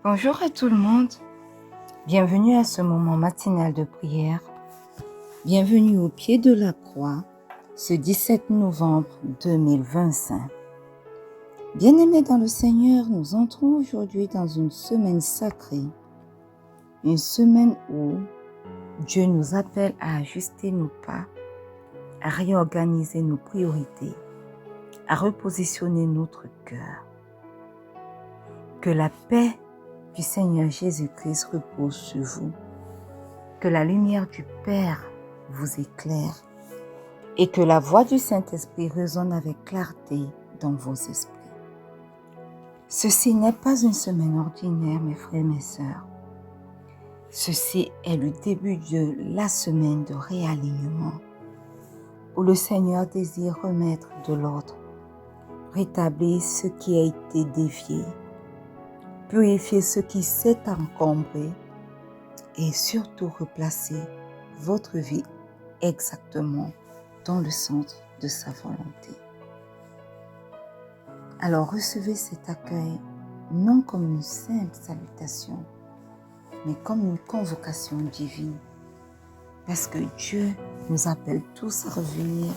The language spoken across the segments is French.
Bonjour à tout le monde, bienvenue à ce moment matinal de prière, bienvenue au pied de la croix, ce 17 novembre 2025. Bien-aimés dans le Seigneur, nous entrons aujourd'hui dans une semaine sacrée, une semaine où Dieu nous appelle à ajuster nos pas, à réorganiser nos priorités, à repositionner notre cœur. Que la paix du Seigneur Jésus-Christ repose sur vous. Que la lumière du Père vous éclaire et que la voix du Saint-Esprit résonne avec clarté dans vos esprits. Ceci n'est pas une semaine ordinaire, mes frères et mes sœurs. Ceci est le début de la semaine de réalignement où le Seigneur désire remettre de l'ordre, rétablir ce qui a été dévié, purifier ce qui s'est encombré et surtout replacer votre vie exactement dans le centre de sa volonté. Alors recevez cet accueil non comme une simple salutation, mais comme une convocation divine, parce que Dieu nous appelle tous à revenir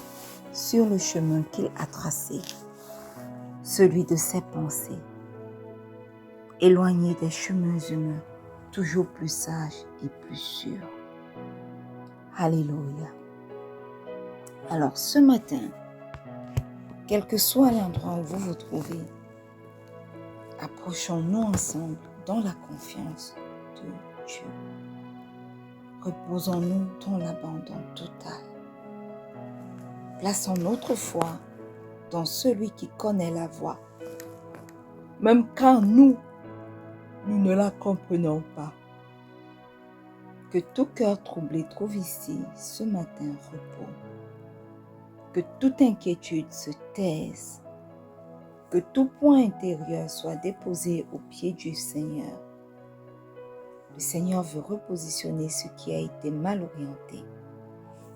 sur le chemin qu'il a tracé, celui de ses pensées, éloigné des chemins humains, toujours plus sages et plus sûrs. Alléluia. Alors ce matin, quel que soit l'endroit où vous vous trouvez, approchons-nous ensemble dans la confiance de Dieu. Reposons-nous dans l'abandon total. Plaçons notre foi dans celui qui connaît la voie, même quand nous ne la comprenons pas. Que tout cœur troublé trouve ici ce matin repos. Que toute inquiétude se taise, que tout point intérieur soit déposé aux pieds du Seigneur. Le Seigneur veut repositionner ce qui a été mal orienté.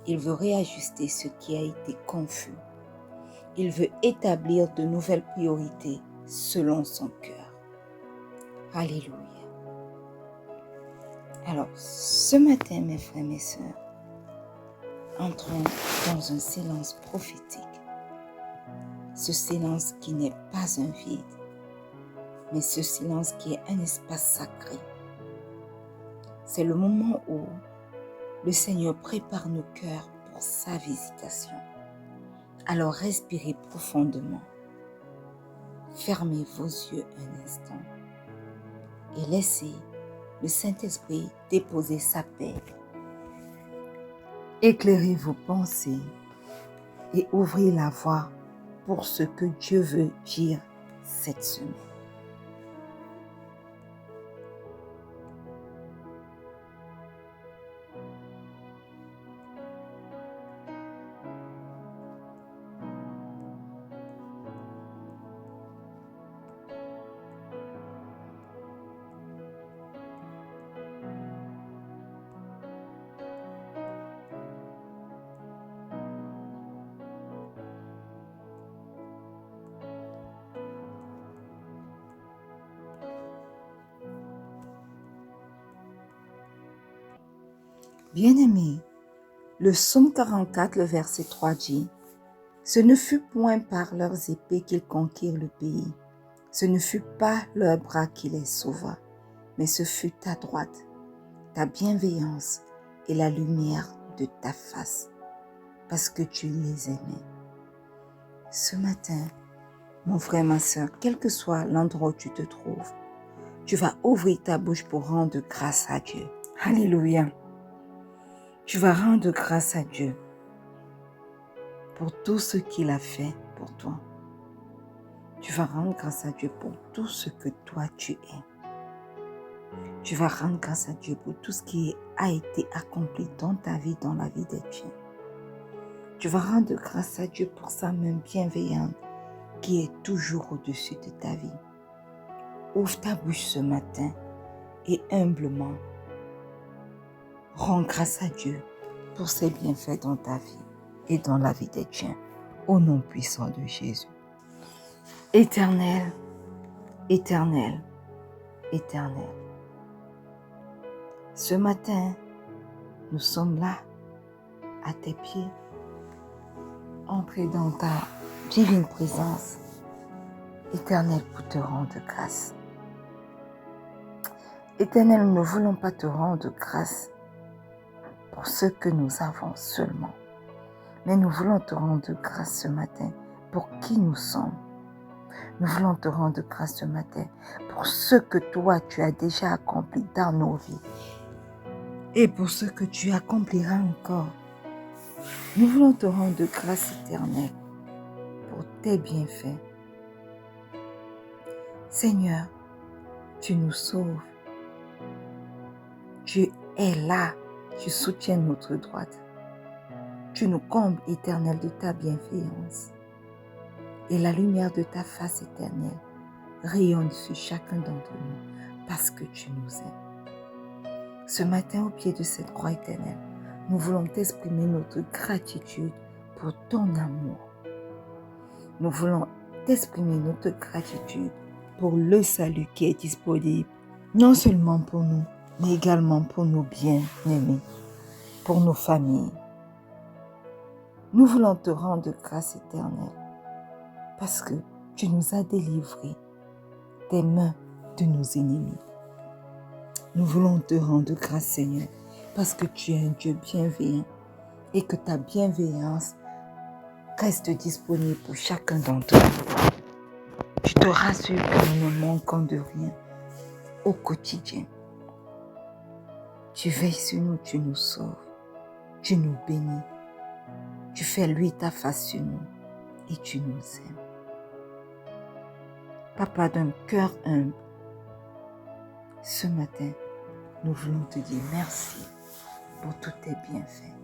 Il veut réajuster ce qui a été confus. Il veut établir de nouvelles priorités selon son cœur. Alléluia. Alors, ce matin, mes frères et mes sœurs, entrons dans un silence prophétique. Ce silence qui n'est pas un vide, mais ce silence qui est un espace sacré. C'est le moment où le Seigneur prépare nos cœurs pour sa visitation. Alors respirez profondément. Fermez vos yeux un instant et laissez le Saint-Esprit déposer sa paix. Éclairez vos pensées et ouvrez la voie pour ce que Dieu veut dire cette semaine. Bien-aimés, le psaume 44, le verset 3 dit « Ce ne fut point par leurs épées qu'ils conquirent le pays, ce ne fut pas leur bras qui les sauva, mais ce fut ta droite, ta bienveillance et la lumière de ta face, parce que tu les aimais. » Ce matin, mon frère, ma soeur, quel que soit l'endroit où tu te trouves, tu vas ouvrir ta bouche pour rendre grâce à Dieu. Alléluia. Tu vas rendre grâce à Dieu pour tout ce qu'il a fait pour toi. Tu vas rendre grâce à Dieu pour tout ce que toi tu es. Tu vas rendre grâce à Dieu pour tout ce qui a été accompli dans ta vie, dans la vie des tiens. Tu vas rendre grâce à Dieu pour sa main bienveillante qui est toujours au-dessus de ta vie. Ouvre ta bouche ce matin et humblement rends grâce à Dieu pour ses bienfaits dans ta vie et dans la vie des tiens, au nom puissant de Jésus. Éternel, Éternel, éternel. Ce matin, nous sommes là, à tes pieds, entrés dans ta divine présence, éternel, pour te rendre grâce. Éternel, nous ne voulons pas te rendre grâce pour ce que nous avons seulement, mais nous voulons te rendre grâce ce matin pour qui nous sommes. Nous voulons te rendre grâce ce matin pour ce que toi, tu as déjà accompli dans nos vies et pour ce que tu accompliras encore. Nous voulons te rendre grâce éternelle pour tes bienfaits. Seigneur, tu nous sauves. Tu es là, tu soutiens notre droite. Tu nous combles, éternel, de ta bienveillance. Et la lumière de ta face éternelle rayonne sur chacun d'entre nous parce que tu nous aimes. Ce matin, au pied de cette croix éternelle, nous voulons t'exprimer notre gratitude pour ton amour. Nous voulons t'exprimer notre gratitude pour le salut qui est disponible, non seulement pour nous, mais également pour nos bien-aimés, pour nos familles. Nous voulons te rendre grâce éternelle parce que tu nous as délivrés des mains de nos ennemis. Nous voulons te rendre grâce, Seigneur, parce que tu es un Dieu bienveillant et que ta bienveillance reste disponible pour chacun d'entre nous. Je te rassure que nous ne manquons de rien au quotidien. Tu veilles sur nous, tu nous sauves, tu nous bénis, tu fais luire ta face sur nous et tu nous aimes. Papa, d'un cœur humble, ce matin, nous voulons te dire merci pour tous tes bienfaits.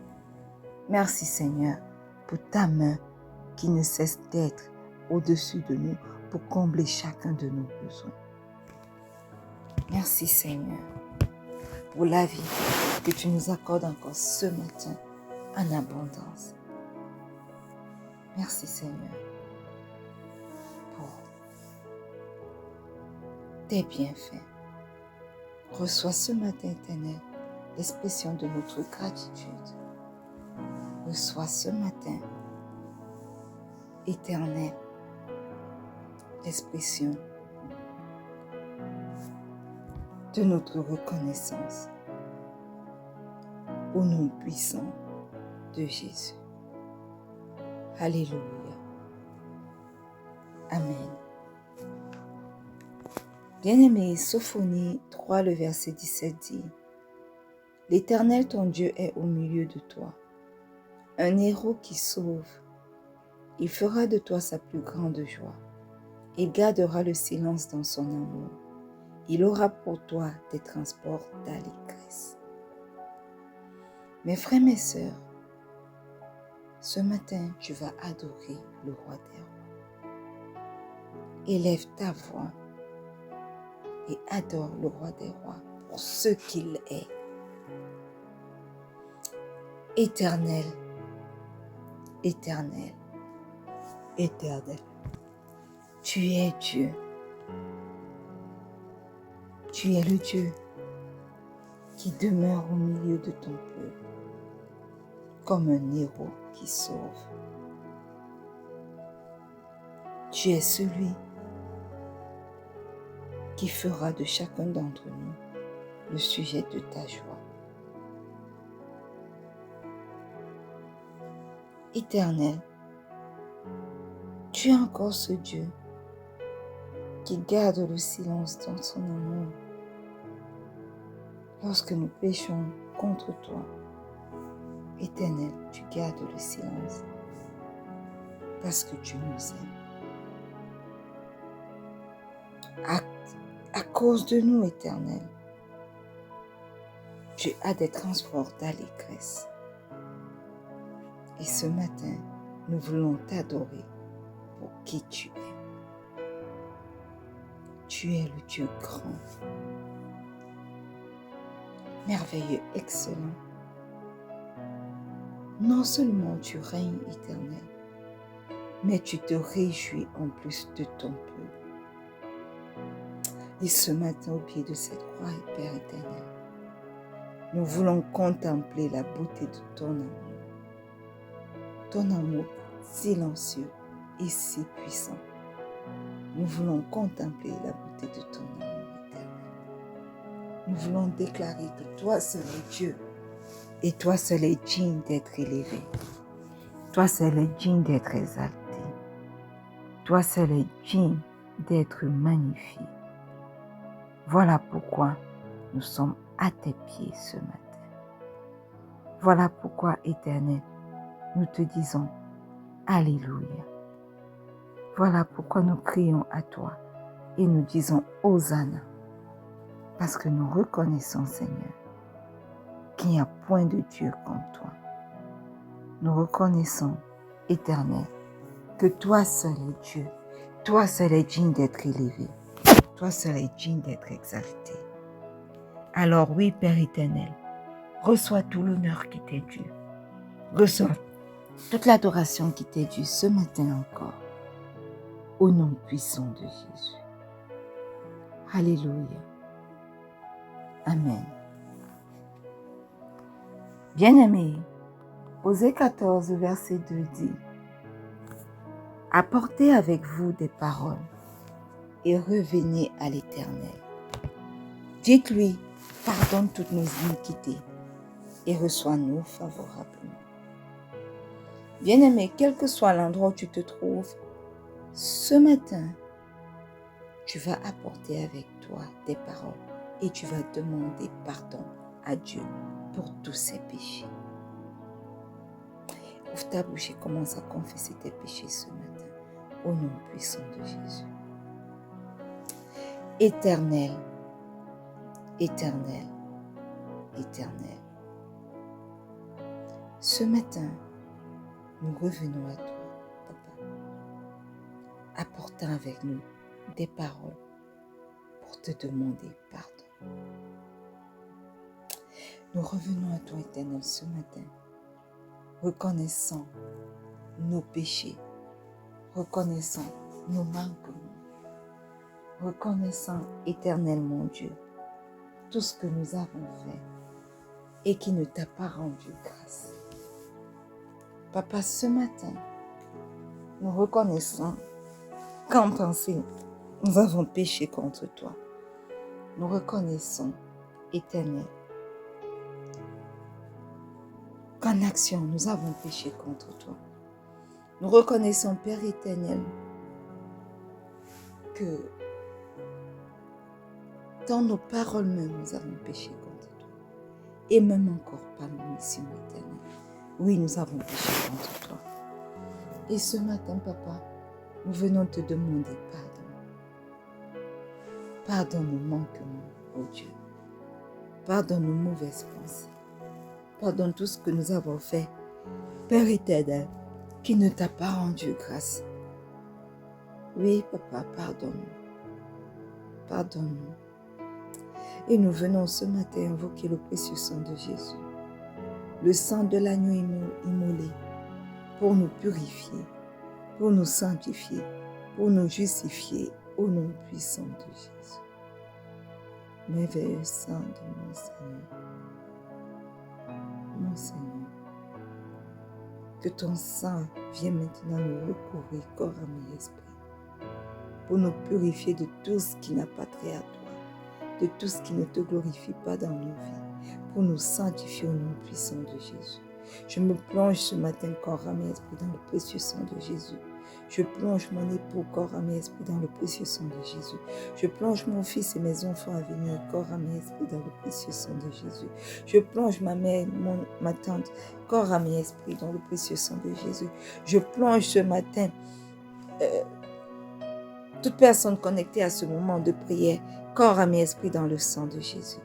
Merci Seigneur pour ta main qui ne cesse d'être au-dessus de nous pour combler chacun de nos besoins. Merci Seigneur pour la vie que tu nous accordes encore ce matin en abondance. Merci Seigneur pour tes bienfaits. Reçois ce matin éternel l'expression de notre gratitude. Reçois ce matin éternel l'expression de notre reconnaissance au nom puissant de Jésus. Alléluia. Amen. Bien-aimé, Sophonie 3, le verset 17 dit: L'Éternel ton Dieu est au milieu de toi, un héros qui sauve. Il fera de toi sa plus grande joie. Il gardera le silence dans son amour. Il aura pour toi des transports d'allégresse. Mes frères, mes sœurs, ce matin, tu vas adorer le roi des rois. Élève ta voix et adore le roi des rois pour ce qu'il est. Éternel, éternel, éternel. Tu es Dieu. Tu es le Dieu qui demeure au milieu de ton peuple, comme un héros qui sauve. Tu es celui qui fera de chacun d'entre nous le sujet de ta joie. Éternel, tu es encore ce Dieu qui garde le silence dans son amour lorsque nous péchons contre toi. Éternel, tu gardes le silence parce que tu nous aimes. À cause de nous, Éternel, tu as des transports d'allégresse. Et ce matin, nous voulons t'adorer pour qui tu es. Tu es le Dieu grand, merveilleux, excellent. Non seulement tu règnes éternel, mais tu te réjouis en plus de ton peuple. Et ce matin, au pied de cette croix, Père éternel, nous voulons contempler la beauté de ton amour silencieux et si puissant. Nous voulons contempler la beauté de ton amour éternel. Nous voulons déclarer que toi seul es Dieu et toi seul es digne d'être élevé. Toi seul es digne d'être exalté. Toi seul es digne d'être magnifié. Voilà pourquoi nous sommes à tes pieds ce matin. Voilà pourquoi, Éternel, nous te disons Alléluia. Voilà pourquoi nous crions à toi et nous disons Hosanna. Parce que nous reconnaissons, Seigneur, qu'il n'y a point de Dieu comme toi. Nous reconnaissons, Éternel, que toi seul es Dieu. Toi seul es digne d'être élevé. Toi seul es digne d'être exalté. Alors oui, Père éternel, reçois tout l'honneur qui t'est dû. Reçois toute l'adoration qui t'est due ce matin encore. Au nom puissant de Jésus. Alléluia. Amen. Bien-aimés, Osée 14, verset 2 dit « Apportez avec vous des paroles et revenez à l'Éternel. Dites-lui, pardonne toutes nos iniquités et reçois-nous favorablement. » Bien-aimé, quel que soit l'endroit où tu te trouves, ce matin, tu vas apporter avec toi des paroles et tu vas demander pardon à Dieu pour tous ses péchés. Ouvre ta bouche et commence à confesser tes péchés ce matin, au nom puissant de Jésus. Éternel, éternel, éternel. Ce matin, nous revenons à toi, Papa, apportant avec nous des paroles pour te demander pardon. Nous revenons à toi, Éternel, ce matin, reconnaissant nos péchés, reconnaissant nos manquements, reconnaissant, Éternel mon Dieu, tout ce que nous avons fait et qui ne t'a pas rendu grâce. Papa, ce matin, nous reconnaissons qu'en pensée, nous avons péché contre toi. Nous reconnaissons, Éternel, qu'en action, nous avons péché contre toi. Nous reconnaissons, Père éternel, que dans nos paroles même, nous avons péché contre toi. Et même encore par nos missions éternelles. Oui, nous avons péché contre toi. Et ce matin, Papa, nous venons te demander pardon. Pardonne nos manquements, oh Dieu. Pardonne nos mauvaises pensées. Pardonne tout ce que nous avons fait, Père éternel, qui ne t'a pas rendu grâce. Oui, Papa, pardonne-nous. Pardonne-nous. Et nous venons ce matin invoquer le précieux sang de Jésus, le sang de l'agneau immolé, pour nous purifier, pour nous sanctifier, pour nous justifier au nom puissant de Jésus. Merveilleux sang de mon Seigneur. Mon Seigneur, que ton sang vienne maintenant nous recouvrir corps, âme et esprit, pour nous purifier de tout ce qui n'a pas trait à toi, de tout ce qui ne te glorifie pas dans nos vies, pour nous sanctifier au nom puissant de Jésus. Je me plonge ce matin corps, âme et esprit dans le précieux sang de Jésus. Je plonge mon époux, corps, âme et esprit dans le précieux sang de Jésus. Je plonge mon fils et mes enfants à venir, corps, âme et esprit dans le précieux sang de Jésus. Je plonge ma mère, ma tante, corps, âme et esprit dans le précieux sang de Jésus. Je plonge ce matin toute personne connectée à ce moment de prière, corps, âme et esprit dans le sang de Jésus.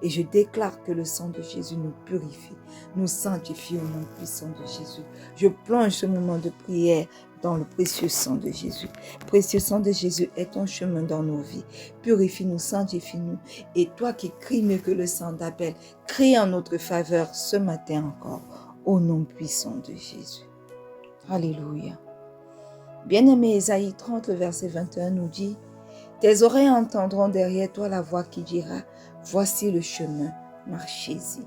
Et je déclare que le sang de Jésus nous purifie, nous sanctifie au nom puissant de Jésus. Je plonge ce moment de prière dans le précieux sang de Jésus. Précieux sang de Jésus est ton chemin dans nos vies. Purifie-nous, sanctifie-nous. Et toi qui cries mieux que le sang d'Abel, crie en notre faveur ce matin encore, au nom puissant de Jésus. Alléluia. Bien-aimé, Ésaïe 30, le verset 21 nous dit Tes oreilles entendront derrière toi la voix qui dira, voici le chemin, marchez-y.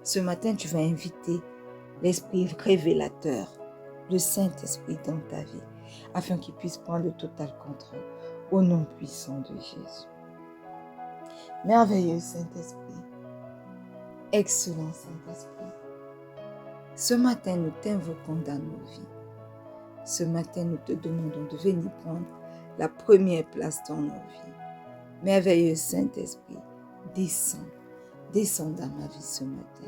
Ce matin, tu vas inviter l'Esprit révélateur, le Saint-Esprit dans ta vie, afin qu'il puisse prendre le total contrôle au nom puissant de Jésus. Merveilleux Saint-Esprit, excellent Saint-Esprit, ce matin, nous t'invoquons dans nos vies. Ce matin, nous te demandons de venir prendre la première place dans nos vies. Merveilleux Saint-Esprit, descends, descends dans ma vie ce matin.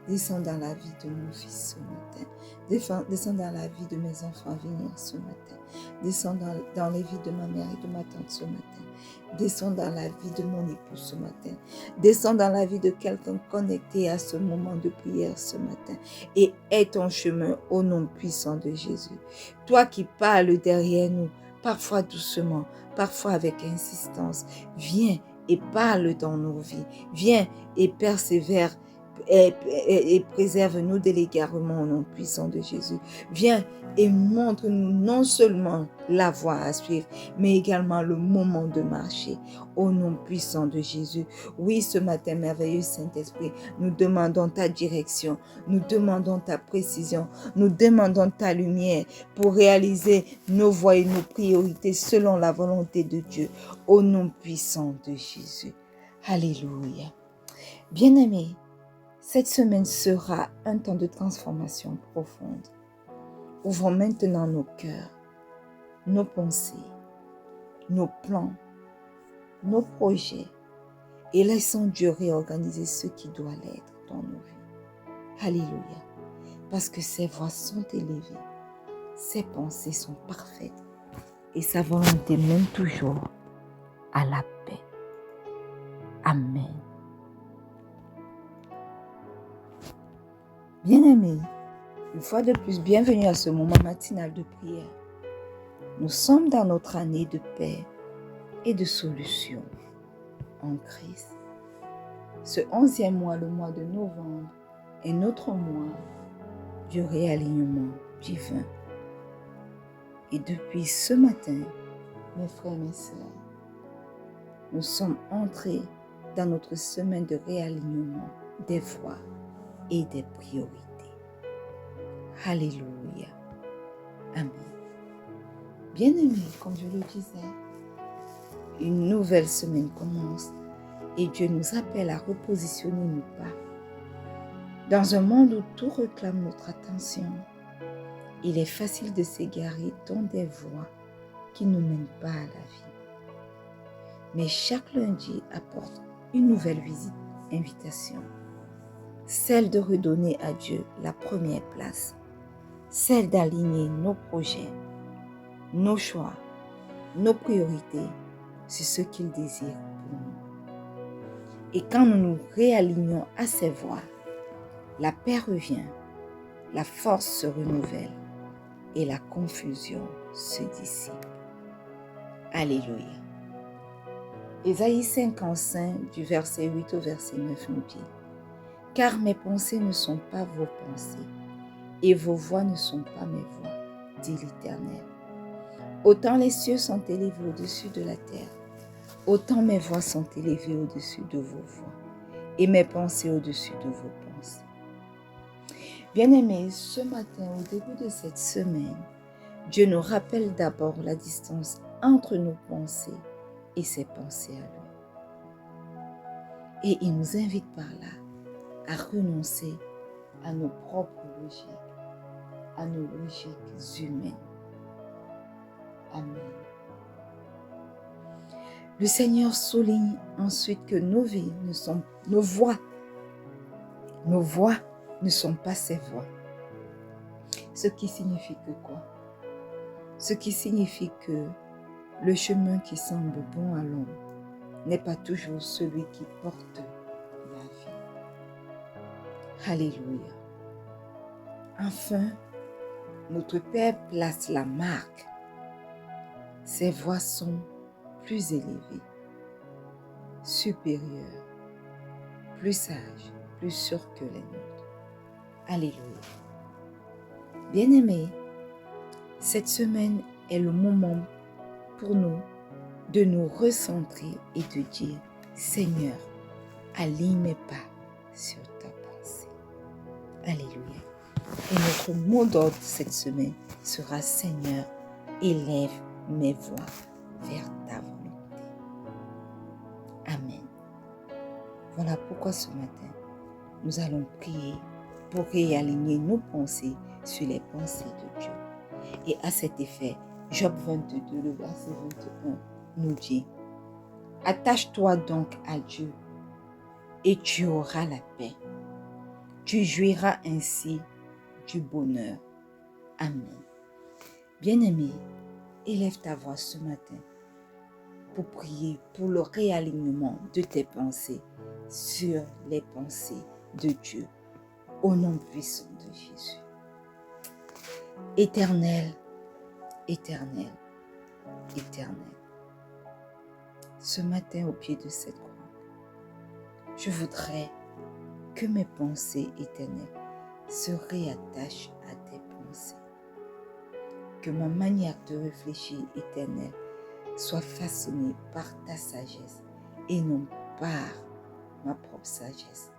Descends dans la vie de mon fils ce matin. Descends dans la vie de mes enfants à venir ce matin. Descends dans les vies de ma mère et de ma tante ce matin. Descends dans la vie de mon époux ce matin. Descends dans la vie de quelqu'un connecté à ce moment de prière ce matin. Et aie ton chemin au nom puissant de Jésus. Toi qui parles derrière nous, parfois doucement, parfois avec insistance, viens et parle dans nos vies. Viens et persévère et préserve-nous de l'égarement au nom puissant de Jésus. Viens et montre-nous non seulement la voie à suivre, mais également le moment de marcher au nom puissant de Jésus. Oui, ce matin, merveilleux Saint-Esprit, nous demandons ta direction, nous demandons ta précision, nous demandons ta lumière pour réaliser nos voies et nos priorités selon la volonté de Dieu au nom puissant de Jésus. Alléluia. Bien-aimés, cette semaine sera un temps de transformation profonde. Ouvrons maintenant nos cœurs, nos pensées, nos plans, nos projets et laissons Dieu réorganiser ce qui doit l'être dans nos vies. Alléluia. Parce que ses voies sont élevées, ses pensées sont parfaites et sa volonté mène toujours à la paix. Amen. Bien-aimés, une fois de plus, bienvenue à ce moment matinal de prière. Nous sommes dans notre année de paix et de solution en Christ. Ce 11e mois, le mois de novembre, est notre mois du réalignement divin. Et depuis ce matin, mes frères et mes sœurs, nous sommes entrés dans notre semaine de réalignement des voies et des priorités. Alléluia. Amen. Bien-aimés, comme je le disais, une nouvelle semaine commence et Dieu nous appelle à repositionner nos pas. Dans un monde où tout réclame notre attention, il est facile de s'égarer dans des voies qui ne mènent pas à la vie. Mais chaque lundi apporte une nouvelle invitation, celle de redonner à Dieu la première place, celle d'aligner nos projets, nos choix, nos priorités sur ce qu'il désire pour nous. Et quand nous nous réalignons à ses voies, la paix revient, la force se renouvelle et la confusion se dissipe. Alléluia. Ésaïe 55 du verset 8 au verset 9 nous dit « Car mes pensées ne sont pas vos pensées, et vos voix ne sont pas mes voix, dit l'Éternel. Autant les cieux sont élevés au-dessus de la terre, autant mes voix sont élevées au-dessus de vos voix, et mes pensées au-dessus de vos pensées. » Bien-aimés, ce matin, au début de cette semaine, Dieu nous rappelle d'abord la distance entre nos pensées et ses pensées à lui. Et il nous invite par là à renoncer à nos propres logiques, à nos logiques humaines. Amen. Le Seigneur souligne ensuite que nos voix ne sont pas ses voix. Ce qui signifie que quoi? Ce qui signifie que le chemin qui semble bon à l'homme n'est pas toujours celui qui porte la vie. Alléluia. Enfin, notre Père place la marque. Ses voix sont plus élevées, supérieures, plus sages, plus sûres que les nôtres. Alléluia. Bien-aimés, cette semaine est le moment pour nous de nous recentrer et de dire, Seigneur, aligne mes pas sur ta pensée. Alléluia. Et notre mot d'ordre cette semaine sera, Seigneur, élève mes voix vers ta volonté. Amen. Voilà pourquoi ce matin, nous allons prier pour réaligner nos pensées sur les pensées de Dieu. Et à cet effet, Job 22, le verset 21, nous dit, « Attache-toi donc à Dieu et tu auras la paix. Tu jouiras ainsi du bonheur. » Amen. Bien-aimé, élève ta voix ce matin pour prier pour le réalignement de tes pensées sur les pensées de Dieu, au nom puissant de Jésus. Éternel, éternel, éternel, ce matin au pied de cette croix, je voudrais que mes pensées éternelles se réattachent à tes pensées. Que ma manière de réfléchir éternelle soit façonnée par ta sagesse et non par ma propre sagesse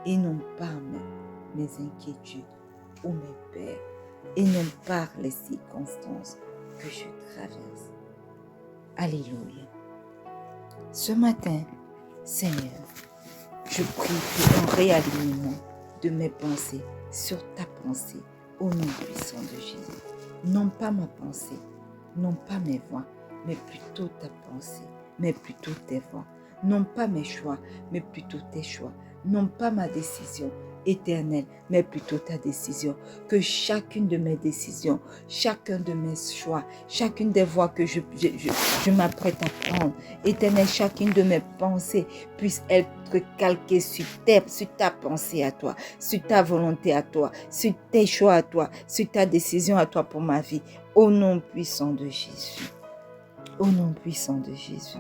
et non par mes inquiétudes ou mes peurs et non par les circonstances que je traverse. Alléluia. Ce matin, Seigneur, je prie pour un réalignement de mes pensées sur ta pensée au nom puissant de Jésus. Non pas ma pensée, non pas mes voix, mais plutôt ta pensée, mais plutôt tes voix. Non pas mes choix, mais plutôt tes choix. Non pas ma décision éternelle, mais plutôt ta décision. Que chacune de mes décisions, chacun de mes choix, chacune des voies que je m'apprête à prendre, éternel, chacune de mes pensées puisse être calquée sur ta pensée à toi, sur ta volonté à toi, sur tes choix à toi, sur ta décision à toi pour ma vie. Au nom puissant de Jésus. Au nom puissant de Jésus.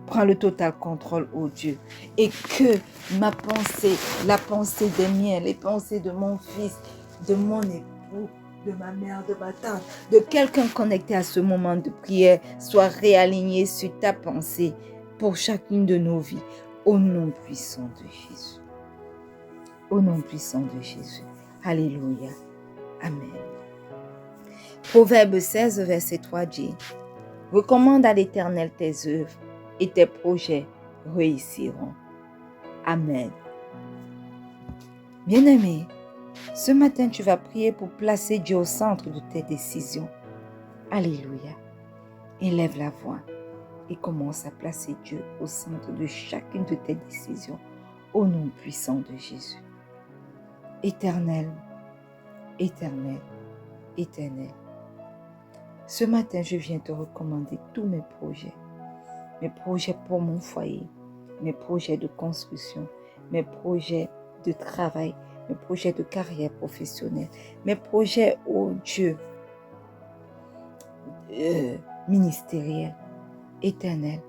Prends le total contrôle, ô Dieu, et que ma pensée, la pensée des miens, les pensées de mon fils, de mon époux, de ma mère, de ma tante, de quelqu'un connecté à ce moment de prière, soit réalignée sur ta pensée pour chacune de nos vies, au nom puissant de Jésus. Au nom puissant de Jésus. Alléluia. Amen. Proverbe 16, verset 3 dit, « Recommande à l'Éternel tes œuvres, et tes projets réussiront. » Amen. Bien-aimé, ce matin, tu vas prier pour placer Dieu au centre de tes décisions. Alléluia. Élève la voix et commence à placer Dieu au centre de chacune de tes décisions, au nom puissant de Jésus. Éternel, éternel, éternel, ce matin, je viens te recommander tous mes projets pour mon foyer, mes projets de construction, mes projets de travail, mes projets de carrière professionnelle, mes projets, oh Dieu, ministériels. Éternel,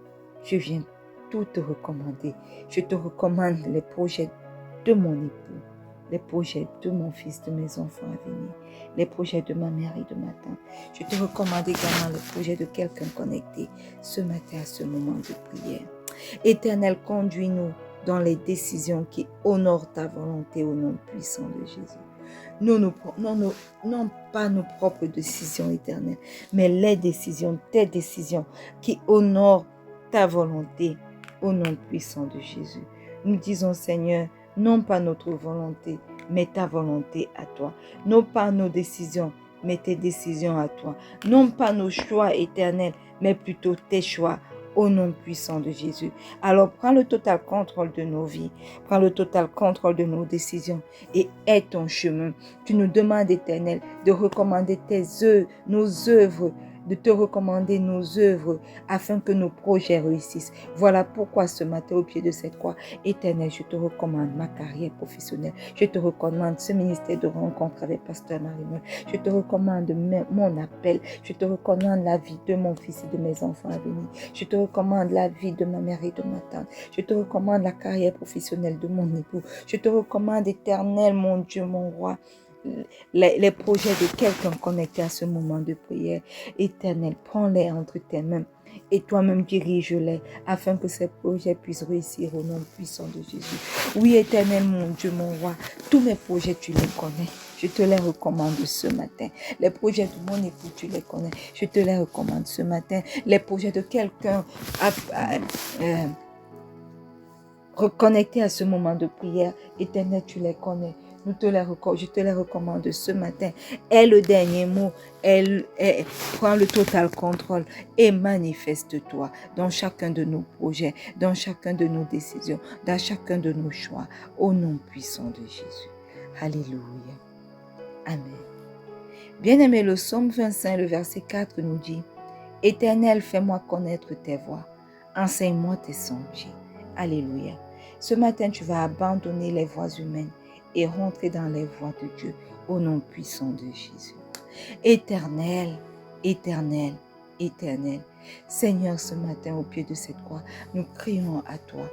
je viens tout te recommander. Je te recommande les projets de mon époux, les projets de mon fils, de mes enfants à venir, les projets de ma mère et de ma tante. Je te recommande également les projets de quelqu'un connecté ce matin à ce moment de prière. Éternel, conduis-nous dans les décisions qui honorent ta volonté au nom puissant de Jésus. Non pas nos propres décisions éternelles, mais les décisions, tes décisions qui honorent ta volonté au nom puissant de Jésus. Nous disons, Seigneur, non pas notre volonté, mais ta volonté à toi. Non pas nos décisions, mais tes décisions à toi. Non pas nos choix éternels, mais plutôt tes choix au nom puissant de Jésus. Alors prends le total contrôle de nos vies, prends le total contrôle de nos décisions et aide ton chemin. Tu nous demandes, éternel, de recommander nos œuvres, de te recommander nos œuvres afin que nos projets réussissent. Voilà pourquoi ce matin au pied de cette croix, éternel, je te recommande ma carrière professionnelle. Je te recommande ce ministère de rencontre avec Pasteur Marie-Noël. Je te recommande mon appel. Je te recommande la vie de mon fils et de mes enfants à venir. Je te recommande la vie de ma mère et de ma tante. Je te recommande la carrière professionnelle de mon époux. Je te recommande, éternel, mon Dieu, mon roi, les projets de quelqu'un connecté à ce moment de prière. Éternel, prends-les entre tes mains et toi-même dirige-les afin que ces projets puissent réussir au nom puissant de Jésus. Oui, Éternel, mon Dieu, mon roi, tous mes projets, tu les connais. Je te les recommande ce matin. Les projets de mon époux, tu les connais. Je te les recommande ce matin. Les projets de quelqu'un reconnecté à ce moment de prière, Éternel, tu les connais. Je te les recommande ce matin. Aie le dernier mot. Prends le total contrôle et manifeste-toi dans chacun de nos projets, dans chacun de nos décisions, dans chacun de nos choix. Au nom puissant de Jésus. Alléluia. Amen. Bien-aimé, le psaume 25, le verset 4 nous dit « Éternel, fais-moi connaître tes voies. Enseigne-moi tes sentiers. » Alléluia. Ce matin, tu vas abandonner les voies humaines et rentrer dans les voies de Dieu au nom puissant de Jésus. Éternel, éternel, éternel. Seigneur, ce matin, au pied de cette croix, nous crions à toi.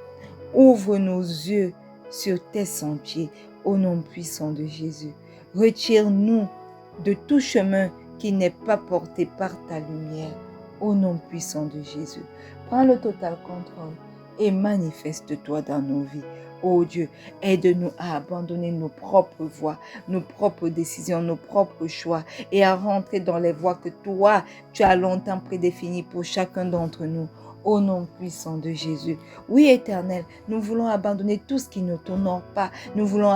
Ouvre nos yeux sur tes sentiers au nom puissant de Jésus. Retire-nous de tout chemin qui n'est pas porté par ta lumière au nom puissant de Jésus. Prends le total contrôle et manifeste-toi dans nos vies. Oh Dieu, aide-nous à abandonner nos propres voies, nos propres décisions, nos propres choix et à rentrer dans les voies que toi, tu as longtemps prédéfinies pour chacun d'entre nous. Au nom puissant de Jésus. Oui, Éternel, nous voulons abandonner tout ce qui ne t'honore pas. Nous voulons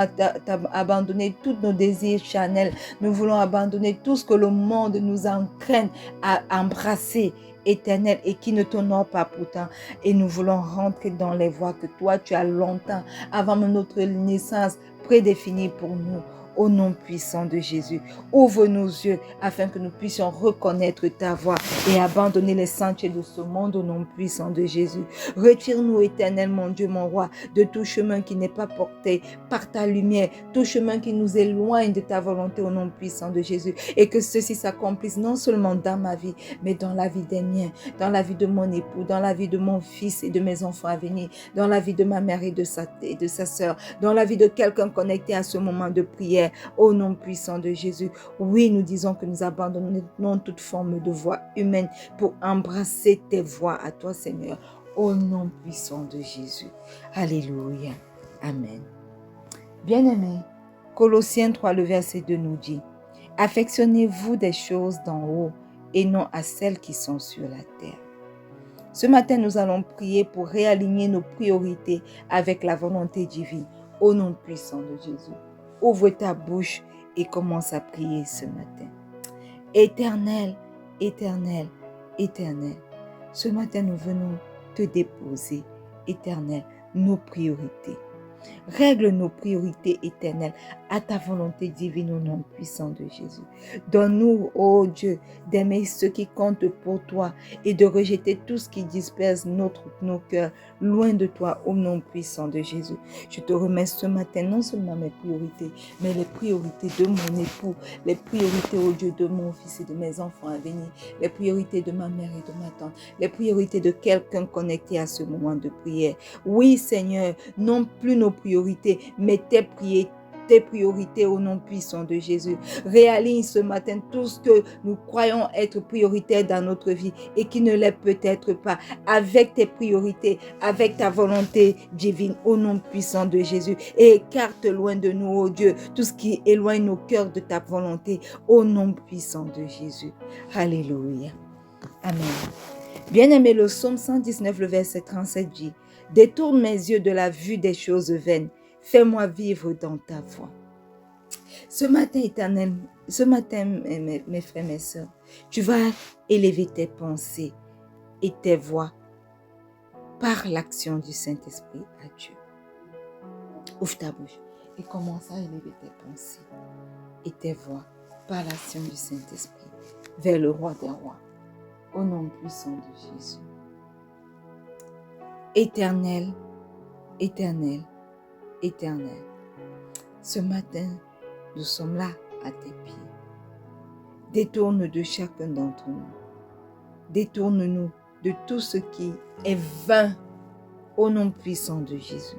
abandonner tous nos désirs charnels. Nous voulons abandonner tout ce que le monde nous entraîne à embrasser, Éternel, et qui ne t'honore pas pourtant. Et nous voulons rentrer dans les voies que toi, tu as longtemps, avant notre naissance, prédéfinies pour nous. Au nom puissant de Jésus, ouvre nos yeux afin que nous puissions reconnaître ta voix et abandonner les sentiers de ce monde au nom puissant de Jésus. Retire-nous, Éternel, mon Dieu, mon roi, de tout chemin qui n'est pas porté par ta lumière, tout chemin qui nous éloigne de ta volonté au nom puissant de Jésus. Et que ceci s'accomplisse non seulement dans ma vie, mais dans la vie des miens, dans la vie de mon époux, dans la vie de mon fils et de mes enfants à venir, dans la vie de ma mère et de sa sœur, dans la vie de quelqu'un connecté à ce moment de prière. Au nom puissant de Jésus, oui, nous disons que nous abandonnons toute forme de voie humaine pour embrasser tes voies à toi, Seigneur. Au nom puissant de Jésus. Alléluia. Amen. Bien-aimés, Colossiens 3, le verset 2 nous dit « Affectionnez-vous des choses d'en haut et non à celles qui sont sur la terre. » Ce matin, nous allons prier pour réaligner nos priorités avec la volonté divine. Au nom puissant de Jésus. Ouvre ta bouche et commence à prier ce matin. Éternel, éternel, éternel, ce matin nous venons te déposer, Éternel, nos priorités. Règle nos priorités éternelles à ta volonté divine au nom puissant de Jésus. Donne-nous, ô Dieu, d'aimer ce qui compte pour toi et de rejeter tout ce qui disperse nos cœurs loin de toi au nom puissant de Jésus. Je te remets ce matin non seulement mes priorités, mais les priorités de mon époux, les priorités, ô Dieu, de mon fils et de mes enfants à venir, les priorités de ma mère et de ma tante, les priorités de quelqu'un connecté à ce moment de prière. Oui, Seigneur, non plus nos priorités, mais tes priorités au nom puissant de Jésus. Réaligne ce matin tout ce que nous croyons être prioritaire dans notre vie et qui ne l'est peut-être pas, avec tes priorités, avec ta volonté divine au nom puissant de Jésus. Et écarte loin de nous, oh Dieu, tout ce qui éloigne nos cœurs de ta volonté au nom puissant de Jésus. Alléluia. Amen. Bien-aimé, le psaume 119, le verset 37 dit « Détourne mes yeux de la vue des choses vaines. Fais-moi vivre dans ta voie. » Ce matin, Éternel, mes frères, mes sœurs, tu vas élever tes pensées et tes voix par l'action du Saint-Esprit à Dieu. Ouvre ta bouche et commence à élever tes pensées et tes voix par l'action du Saint-Esprit vers le roi des rois, au nom puissant de Jésus. Éternel, éternel, éternel, ce matin, nous sommes là à tes pieds. Détourne de chacun d'entre nous. Détourne-nous de tout ce qui est vain au nom puissant de Jésus.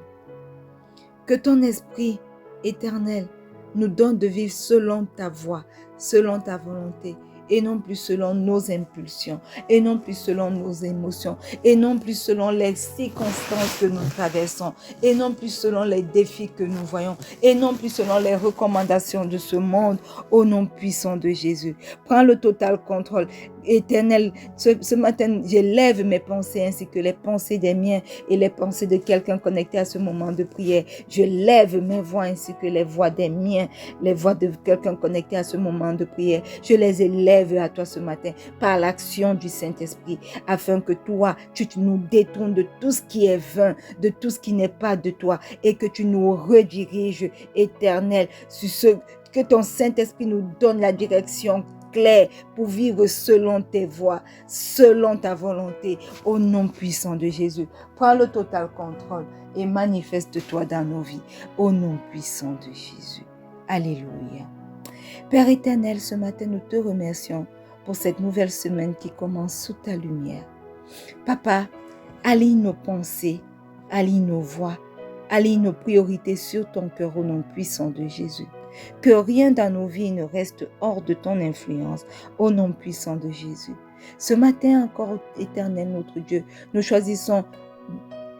Que ton esprit éternel nous donne de vivre selon ta voie, selon ta volonté et non plus selon nos impulsions, et non plus selon nos émotions, et non plus selon les circonstances que nous traversons, et non plus selon les défis que nous voyons, et non plus selon les recommandations de ce monde, au nom puissant de Jésus. Prends le total contrôle. Éternel, ce matin, j'élève mes pensées ainsi que les pensées des miens et les pensées de quelqu'un connecté à ce moment de prière. Je lève mes voix ainsi que les voix des miens, les voix de quelqu'un connecté à ce moment de prière. Je les élève à toi ce matin par l'action du Saint-Esprit afin que toi, tu nous détournes de tout ce qui est vain, de tout ce qui n'est pas de toi et que tu nous rediriges, Éternel, sur ce que ton Saint-Esprit nous donne la direction claire pour vivre selon tes voies, selon ta volonté, au nom puissant de Jésus. Prends le total contrôle et manifeste-toi dans nos vies, au nom puissant de Jésus. Alléluia. Père éternel, ce matin, nous te remercions pour cette nouvelle semaine qui commence sous ta lumière. Papa, aligne nos pensées, aligne nos voix, aligne nos priorités sur ton cœur au nom puissant de Jésus. Que rien dans nos vies ne reste hors de ton influence, au nom puissant de Jésus. Ce matin encore, éternel notre Dieu, nous choisissons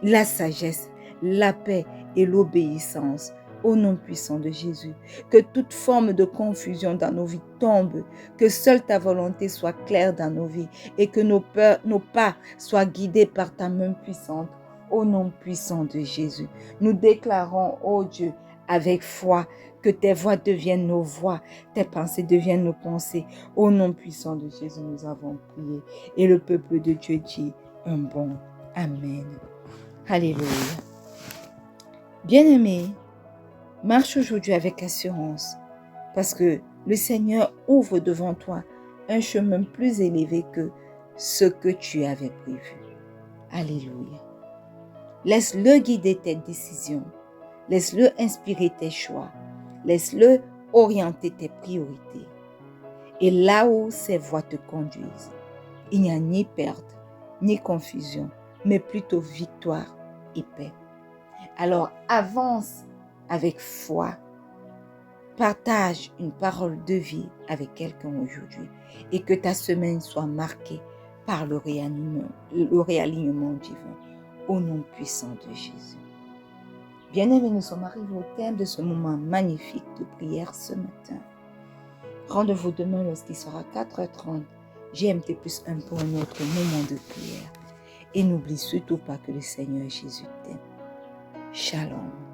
la sagesse, la paix et l'obéissance, au nom puissant de Jésus. Que toute forme de confusion dans nos vies tombe, que seule ta volonté soit claire dans nos vies et que nos pas soient guidés par ta main puissante, au nom puissant de Jésus. Nous déclarons, ô Dieu, avec foi, que tes voix deviennent nos voix, tes pensées deviennent nos pensées. Au nom puissant de Jésus, nous avons prié. Et le peuple de Dieu dit un bon Amen. Alléluia. Bien-aimé, marche aujourd'hui avec assurance parce que le Seigneur ouvre devant toi un chemin plus élevé que ce que tu avais prévu. Alléluia. Laisse-le guider tes décisions. Laisse-le inspirer tes choix. Laisse-le orienter tes priorités. Et là où ses voies te conduisent, il n'y a ni perte, ni confusion, mais plutôt victoire et paix. Alors avance avec foi. Partage une parole de vie avec quelqu'un aujourd'hui et que ta semaine soit marquée par le réalignement divin au nom puissant de Jésus. Bien-aimés, nous sommes arrivés au terme de ce moment magnifique de prière ce matin. Rendez-vous demain lorsqu'il sera 4h30, GMT plus 1 pour un autre moment de prière. Et n'oublie surtout pas que le Seigneur Jésus t'aime. Shalom.